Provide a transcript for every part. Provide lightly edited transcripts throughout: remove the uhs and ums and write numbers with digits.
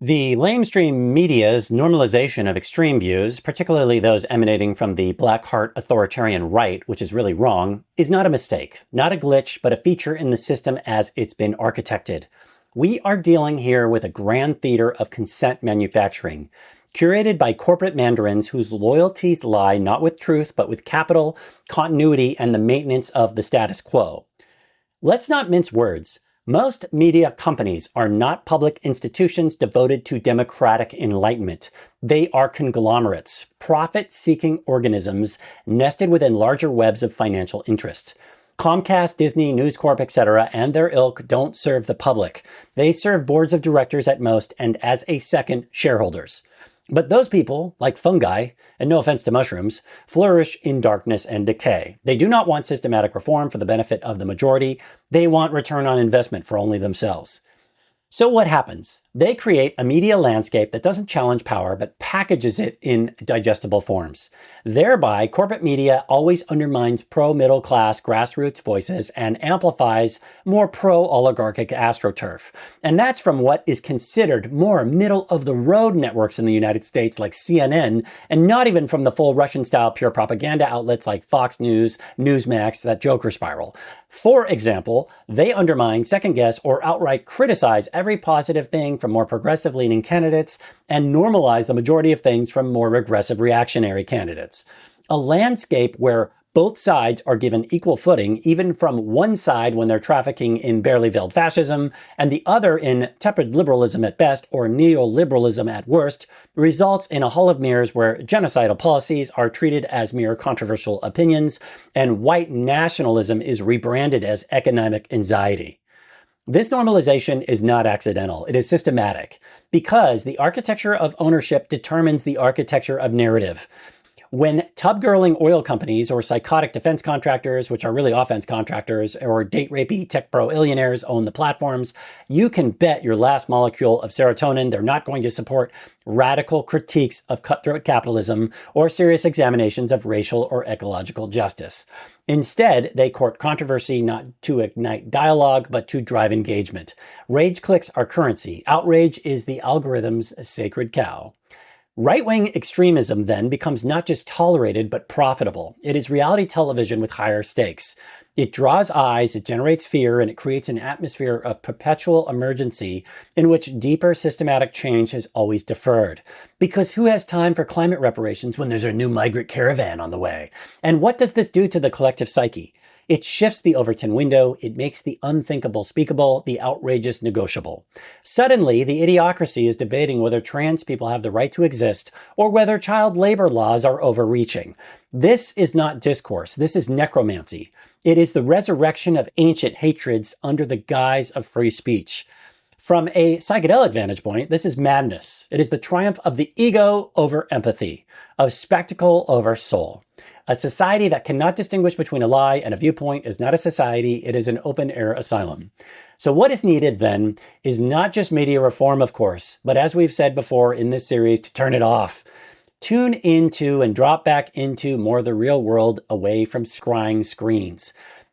The lamestream media's normalization of extreme views, particularly those emanating from the black heart authoritarian right, which is really wrong, is not a mistake, not a glitch, but a feature in the system as it's been architected. We are dealing here with a grand theater of consent manufacturing, curated by corporate mandarins whose loyalties lie not with truth, but with capital, continuity, and the maintenance of the status quo. Let's not mince words. Most media companies are not public institutions devoted to democratic enlightenment. They are conglomerates, profit-seeking organisms nested within larger webs of financial interest. Comcast, Disney, News Corp, etc., and their ilk don't serve the public. They serve boards of directors at most, and as a second, shareholders. But those people, like fungi, and no offense to mushrooms, flourish in darkness and decay. They do not want systematic reform for the benefit of the majority. They want return on investment for only themselves. So what happens? They create a media landscape that doesn't challenge power, but packages it in digestible forms. Thereby, corporate media always undermines pro-middle class grassroots voices and amplifies more pro-oligarchic astroturf. And that's from what is considered more middle-of-the-road networks in the United States like CNN, and not even from the full Russian-style pure propaganda outlets like Fox News, Newsmax, that Joker spiral. For example, they undermine, second-guess, or outright criticize every positive thing from more progressive-leaning candidates and normalize the majority of things from more regressive reactionary candidates. A landscape where both sides are given equal footing, even from one side when they're trafficking in barely veiled fascism, and the other in tepid liberalism at best or neoliberalism at worst, results in a hall of mirrors where genocidal policies are treated as mere controversial opinions, and white nationalism is rebranded as economic anxiety. This normalization is not accidental. It is systematic, because the architecture of ownership determines the architecture of narrative. When tub-girling oil companies or psychotic defense contractors, which are really offense contractors, or date-rapey tech pro-illionaires own the platforms, you can bet your last molecule of serotonin they're not going to support radical critiques of cutthroat capitalism or serious examinations of racial or ecological justice. Instead, they court controversy not to ignite dialogue, but to drive engagement. Rage clicks are currency. Outrage is the algorithm's sacred cow. Right-wing extremism then becomes not just tolerated, but profitable. It is reality television with higher stakes. It draws eyes, it generates fear, and it creates an atmosphere of perpetual emergency in which deeper systematic change is always deferred. Because who has time for climate reparations when there's a new migrant caravan on the way? And what does this do to the collective psyche? It shifts the Overton window, it makes the unthinkable speakable, the outrageous negotiable. Suddenly, the idiocracy is debating whether trans people have the right to exist or whether child labor laws are overreaching. This is not discourse, this is necromancy. It is the resurrection of ancient hatreds under the guise of free speech. From a psychedelic vantage point, this is madness. It is the triumph of the ego over empathy, of spectacle over soul. A society that cannot distinguish between a lie and a viewpoint is not a society, it is an open-air asylum. So what is needed then is not just media reform, of course, but as we've said before in this series, to turn it off. Tune into and drop back into more of the real world away from scrying screens.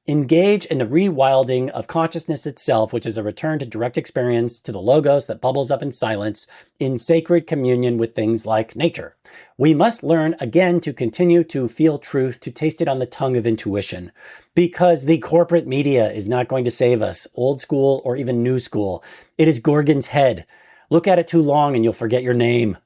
Engage in the rewilding of consciousness itself, which is a return to direct experience, to the logos that bubbles up in silence, in sacred communion with things like nature. We must learn again to continue to feel truth, to taste it on the tongue of intuition, because the corporate media is not going to save us, old school or even new school. It is Gorgon's head. Look at it too long and you'll forget your name.